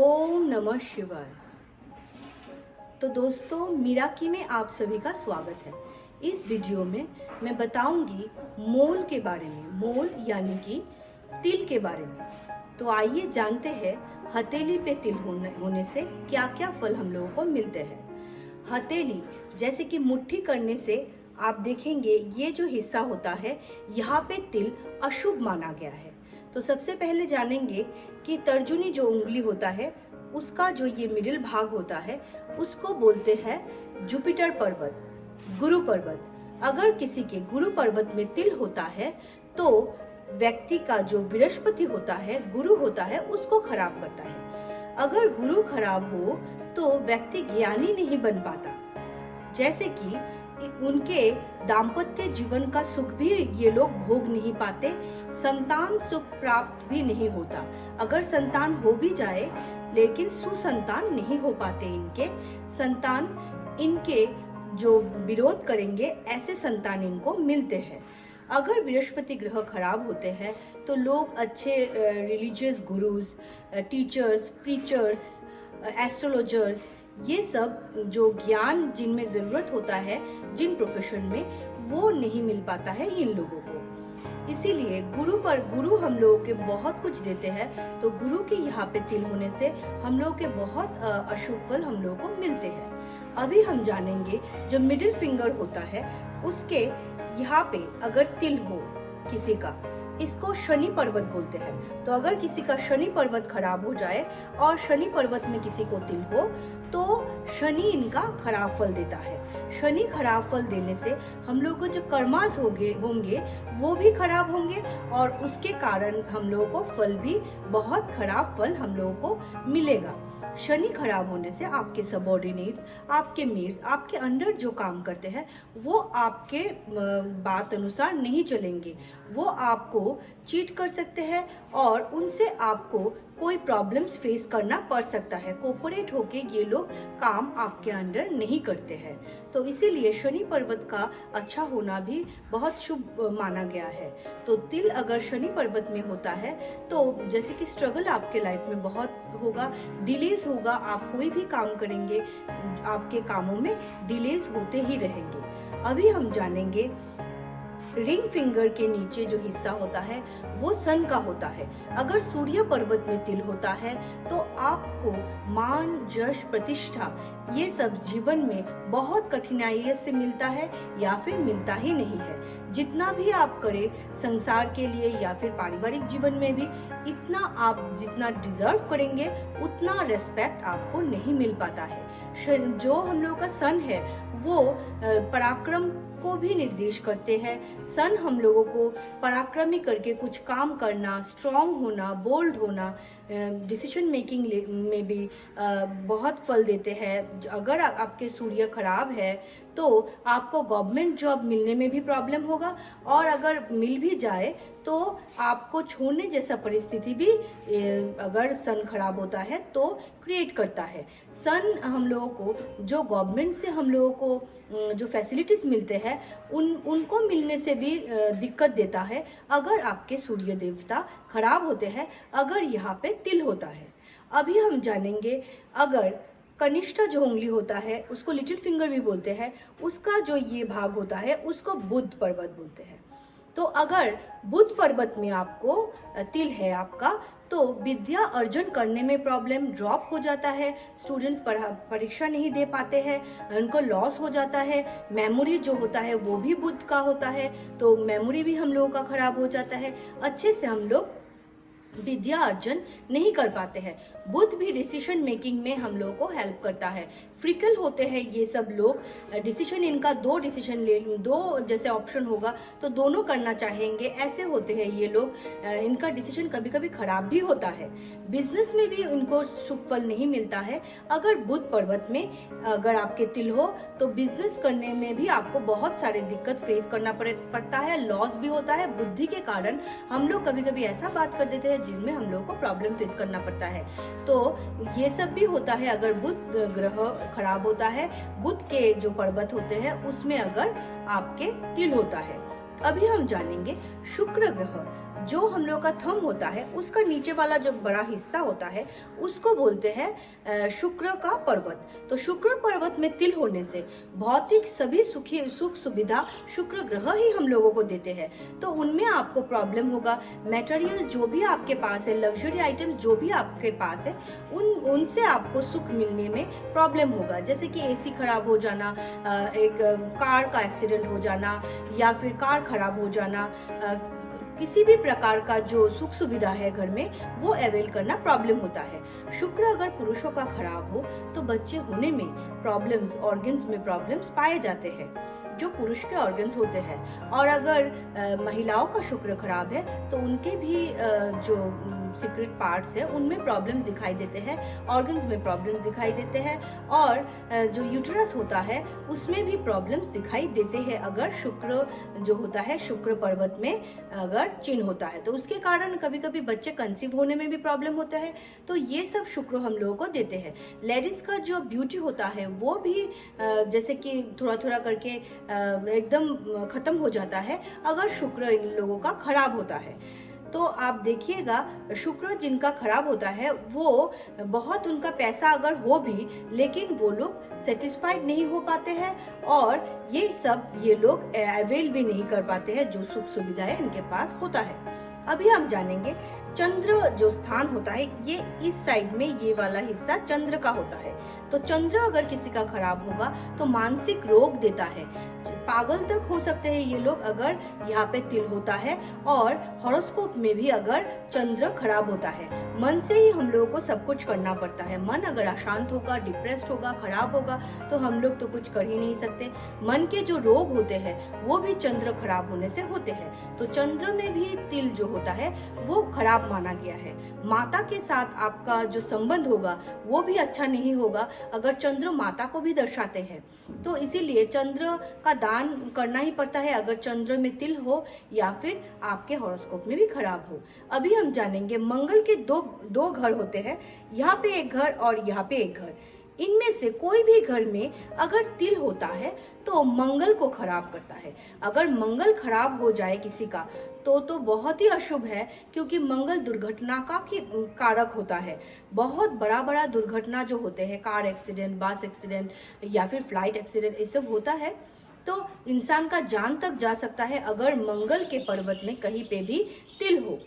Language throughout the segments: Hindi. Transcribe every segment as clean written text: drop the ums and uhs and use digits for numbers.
ओम नमः शिवाय। तो दोस्तों, मीराकी में आप सभी का स्वागत है। इस वीडियो में मैं बताऊंगी मोल के बारे में, मोल यानी कि तिल के बारे में। तो आइए जानते हैं हथेली पे तिल होने से क्या क्या फल हम लोगों को मिलते हैं। हथेली जैसे कि मुट्ठी करने से आप देखेंगे ये जो हिस्सा होता है यहाँ पे तिल अशुभ माना गया है। तो सबसे पहले जानेंगे कि तर्जुनी जो उंगली होता है उसका जो ये मिडिल भाग होता है उसको बोलते हैं जुपिटर पर्वत, गुरु पर्वत। अगर किसी के गुरु पर्वत में तिल होता है तो व्यक्ति का जो बृहस्पति होता है, गुरु होता है, उसको खराब करता है। अगर गुरु खराब हो तो व्यक्ति ज्ञानी नहीं बन पाता, जैसे कि उनके दाम्पत्य जीवन का सुख भी ये लोग भोग नहीं पाते, संतान सुख प्राप्त भी नहीं होता। अगर संतान हो भी जाए लेकिन सुसंतान नहीं हो पाते, इनके संतान इनके जो विरोध करेंगे ऐसे संतान इनको मिलते हैं। अगर बृहस्पति ग्रह खराब होते हैं तो लोग अच्छे religious gurus, teachers, preachers, astrologers, ये सब जो ज्ञान जिनमें ज़रूरत होता है जिन प्रोफेशन में, वो नहीं मिल पाता है इन लोगों को। इसीलिए गुरु हम लोगों के बहुत कुछ देते हैं। तो गुरु के यहाँ पे तिल होने से हम लोगों के बहुत अशुभ फल हम लोगों को मिलते हैं। अभी हम जानेंगे जो मिडिल फिंगर होता है उसके यहाँ पे अगर तिल हो किसी का, इसको शनि पर्वत बोलते हैं। तो अगर किसी का शनि पर्वत खराब हो जाए और शनि पर्वत में किसी को तिल हो तो शनि इनका खराब फल देता है। शनि खराब फल देने से हम लोग को जो कर्मास होंगे वो भी खराब होंगे और उसके कारण हम लोगों को फल भी बहुत खराब फल हम लोगों को मिलेगा। शनि खराब होने से आपके सबॉर्डिनेट्स, आपके मेट्स, आपके अंडर जो काम करते हैं वो आपके बात अनुसार नहीं चलेंगे, वो आपको चीट कर सकते हैं और उनसे आपको कोई प्रॉब्लम्स फेस करना पड़ सकता है। कोऑपरेट होके ये लोग काम आपके अंडर नहीं करते हैं। तो इसीलिए शनि पर्वत का अच्छा होना भी बहुत शुभ माना गया है। तो तिल अगर शनि पर्वत में होता है तो जैसे कि स्ट्रगल आपके लाइफ में बहुत होगा, डिलेज होगा, आप कोई भी काम करेंगे आपके कामों में डिलेज होते ही रहेंगे। अभी हम जानेंगे रिंग फिंगर के नीचे जो हिस्सा होता है वो सन का होता है। अगर सूर्य पर्वत में तिल होता है तो आपको मान, यश, प्रतिष्ठा ये सब जीवन में बहुत कठिनाई से मिलता है या फिर मिलता ही नहीं है। जितना भी आप करें संसार के लिए या फिर पारिवारिक जीवन में भी, इतना आप जितना डिजर्व करेंगे उतना रेस्पेक्ट आपको नहीं मिल पाता है। जो हम लोग का सन है वो पराक्रम को भी निर्देश करते हैं। सन हम लोगों को पराक्रमी करके कुछ काम करना, स्ट्रांग होना, बोल्ड होना, डिसीजन मेकिंग में भी बहुत फल देते हैं। अगर आपके सूर्य खराब है तो आपको गवर्नमेंट जॉब मिलने में भी प्रॉब्लम होगा और अगर मिल भी जाए तो आपको छोड़ने जैसा परिस्थिति भी अगर सन खराब होता है तो क्रिएट करता है। सन हम लोगों को जो गवर्नमेंट से हम लोगों को जो फैसिलिटीज मिलते हैं उनको मिलने से भी दिक्कत देता है अगर आपके सूर्य देवता खराब होते हैं, अगर यहाँ पे तिल होता है। अभी हम जानेंगे अगर कनिष्ठा जो उंगली होता है उसको लिटिल फिंगर भी बोलते हैं, उसका जो ये भाग होता है उसको बुध पर्वत बोलते हैं। तो अगर बुध पर्वत में आपको तिल है आपका तो विद्या अर्जन करने में प्रॉब्लम, ड्रॉप हो जाता है, स्टूडेंट्स परीक्षा नहीं दे पाते हैं, उनको लॉस हो जाता है। मेमोरी जो होता है वो भी बुध का होता है तो मेमोरी भी हम लोगों का खराब हो जाता है, अच्छे से हम लोग विद्या अर्जन नहीं कर पाते हैं। बुध भी डिसीजन मेकिंग में हम लोगों को हेल्प करता है। फ्रिकल होते हैं ये सब लोग, डिसीजन इनका दो जैसे ऑप्शन होगा तो दोनों करना चाहेंगे, ऐसे होते हैं ये लोग। इनका डिसीजन कभी कभी खराब भी होता है। बिजनेस में भी इनको शुभ फल नहीं मिलता है। अगर बुध पर्वत में अगर आपके तिल हो तो बिजनेस करने में भी आपको बहुत सारे दिक्कत फेस करना पड़ता है, लॉस भी होता है। बुद्धि के कारण हम लोग कभी कभी ऐसा बात कर देते हैं जिसमें हम लोग को प्रॉब्लम फेस करना पड़ता है। तो ये सब भी होता है अगर बुध ग्रह खराब होता है, बुध के जो पर्वत होते हैं उसमें अगर आपके तिल होता है। अभी हम जानेंगे शुक्र ग्रह जो हम लोग का थंब होता है उसका नीचे वाला जो बड़ा हिस्सा होता है उसको बोलते हैं शुक्र का पर्वत। तो शुक्र पर्वत में तिल होने से भौतिक सभी सुख सुविधा शुक्र ग्रह ही हम लोगों को देते हैं, तो उनमें आपको प्रॉब्लम होगा। मटेरियल जो भी आपके पास है, लग्जरी आइटम्स जो भी आपके पास है, उनसे आपको सुख मिलने में प्रॉब्लम होगा। जैसे कि एसी खराब हो जाना, एक कार का एक्सीडेंट हो जाना, या फिर कार खराब हो जाना, किसी भी प्रकार का जो सुख सुविधा है घर में वो अवेल करना प्रॉब्लम होता है। शुक्र अगर पुरुषों का खराब हो तो बच्चे होने में प्रॉब्लम्स, ऑर्गन्स में प्रॉब्लम्स पाए जाते हैं जो पुरुष के ऑर्गन्स होते हैं। और अगर महिलाओं का शुक्र खराब है तो उनके भी जो सीक्रेट पार्ट्स है उनमें प्रॉब्लम्स दिखाई देते हैं, ऑर्गन्स में प्रॉब्लम्स दिखाई देते हैं, और जो यूटरस होता है उसमें भी प्रॉब्लम्स दिखाई देते हैं अगर शुक्र जो होता है शुक्र पर्वत में अगर चिन्ह होता है। तो उसके कारण कभी कभी बच्चे कंसीव होने में भी प्रॉब्लम होता है। तो ये सब शुक्र हम लोगों को देते हैं। लेडीज का जो ब्यूटी होता है वो भी जैसे कि थोड़ा थोड़ा करके एकदम खत्म हो जाता है अगर शुक्र इन लोगों का खराब होता है। तो आप देखिएगा शुक्र जिनका खराब होता है वो बहुत, उनका पैसा अगर हो भी लेकिन वो लोग सेटिस्फाइड नहीं हो पाते हैं, और ये लोग अवेल भी नहीं कर पाते हैं जो सुख सुविधाएं इनके पास होता है। अभी हम जानेंगे चंद्र जो स्थान होता है, ये इस साइड में ये वाला हिस्सा चंद्र का होता है। तो चंद्र अगर किसी का खराब होगा तो मानसिक रोग देता है, पागल तक हो सकते हैं ये लोग अगर यहाँ पे तिल होता है। और हॉरोस्कोप में भी अगर चंद्र खराब होता है, मन से ही हम लोगों को सब कुछ करना पड़ता है। मन अगर अशांत होगा, डिप्रेस्ड होगा, खराब होगा तो हम लोग तो कुछ कर ही नहीं सकते। मन के जो रोग होते हैं वो भी चंद्र खराब होने से होते हैं। तो चंद्र में भी तिल जो होता है वो खराब माना गया है। माता के साथ आपका जो संबंध होगा वो भी अच्छा नहीं होगा अगर चंद्र माता को भी दर्शाते हैं। तो इसीलिए चंद्र का दान करना ही पड़ता है अगर चंद्र में तिल हो या फिर आपके हॉरोस्कोप में भी खराब हो। अभी हम जानेंगे मंगल के दो घर होते हैं, यहाँ पे एक घर और यहाँ पे एक घर। इनमें से कोई भी घर में अगर तिल होता है तो मंगल को खराब करता है। अगर मंगल खराब हो जाए किसी का तो बहुत ही अशुभ है, क्योंकि मंगल दुर्घटना का कारक होता है। बहुत बड़ा बड़ा दुर्घटना जो होते हैं, कार एक्सीडेंट, बस एक्सीडेंट या फिर फ्लाइट एक्सीडेंट, ये सब होता है तो इंसान का जान तक जा सकता है अगर मंगल के पर्वत में कहीं पे भी तिल हो।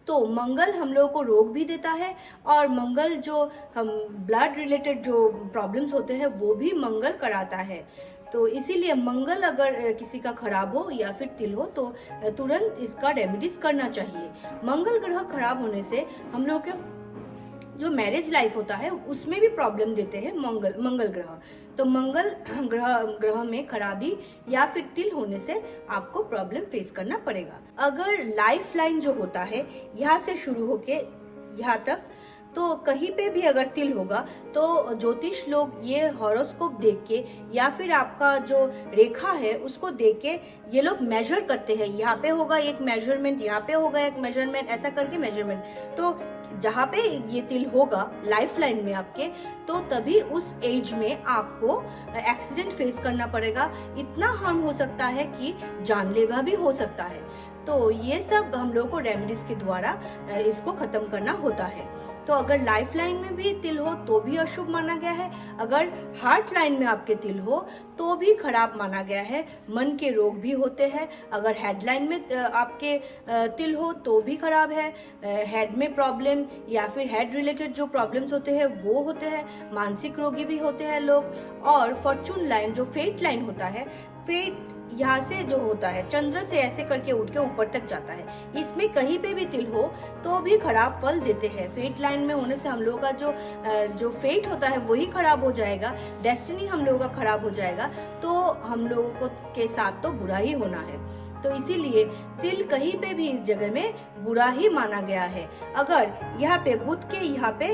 तो मंगल हम लोगों को रोग भी देता है, और मंगल जो हम ब्लड रिलेटेड जो प्रॉब्लम्स होते हैं वो भी मंगल कराता है। तो इसीलिए मंगल अगर किसी का खराब हो या फिर तिल हो तो तुरंत इसका रेमेडीज करना चाहिए। मंगल ग्रह खराब होने से हम लोग के जो मैरिज लाइफ होता है उसमें भी प्रॉब्लम देते हैं मंगल ग्रह। तो मंगल ग्रह में खराबी या फिर तिल होने से आपको प्रॉब्लम फेस करना पड़ेगा। अगर लाइफ लाइन जो होता है यहाँ से शुरू होके यहाँ तक, तो कहीं पे भी अगर तिल होगा तो ज्योतिष लोग ये हॉरोस्कोप देख के या फिर आपका जो रेखा है उसको देख के ये लोग मेजर करते हैं। यहाँ पे होगा एक मेजरमेंट, यहाँ पे होगा एक मेजरमेंट, ऐसा करके मेजरमेंट। तो जहाँ पे ये तिल होगा लाइफ लाइन में आपके, तो तभी उस एज में आपको एक्सीडेंट फेस करना पड़ेगा। इतना हार्म हो सकता है कि जानलेवा भी हो सकता है। तो ये सब हम लोग को रेमेडीज के द्वारा इसको खत्म करना होता है। तो अगर लाइफ लाइन में भी तिल हो तो भी अशुभ माना गया है, अगर हार्ट लाइन में आपके तिल हो तो भी खराब माना गया है। मन के रोग भी होते हैं। अगर हेड लाइन में आपके तिल हो तो भी खराब है। हेड में प्रॉब्लम या फिर हेड रिलेटेड जो प्रॉब्लम्स होते हैं वो होते हैं। मानसिक रोगी भी होते हैं लोग। और फॉर्चून लाइन जो फेट लाइन होता है, फेट यहाँ से जो होता है चंद्र से ऐसे करके उठ के ऊपर तक जाता है, इसमें कहीं पे भी तिल हो तो भी खराब फल देते हैं। फेट लाइन में होने से हम लोगों का जो फेट होता है वही खराब हो जाएगा, डेस्टिनी हम लोगों का खराब हो जाएगा। तो हम लोगों को के साथ तो बुरा ही होना है। तो इसीलिए तिल कहीं पे भी इस जगह में बुरा ही माना गया है। अगर यहाँ पे बुध के यहाँ पे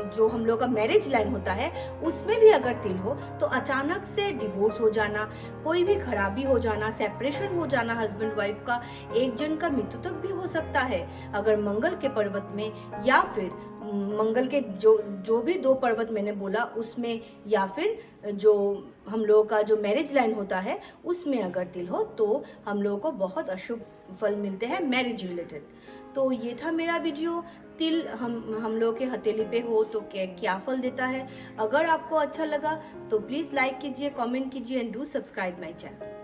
जो हम लोग का मैरिज लाइन होता है उसमें भी अगर तिल हो तो अचानक से डिवोर्स हो जाना, कोई भी खराबी हो जाना, सेपरेशन हो जाना हस्बैंड वाइफ का, एक जन का मृत्यु तक भी हो सकता है अगर मंगल के पर्वत में या फिर मंगल के जो भी दो पर्वत मैंने बोला उसमें या फिर जो हम लोगों का जो मैरिज लाइन होता है उसमें अगर तिल हो तो हम लोगों को बहुत अशुभ फल मिलते हैं मैरिज रिलेटेड। तो ये था मेरा वीडियो। तिल हम लोग के हथेली पे हो तो क्या फल देता है। अगर आपको अच्छा लगा तो प्लीज़ लाइक कीजिए, कमेंट कीजिए and do subscribe my channel.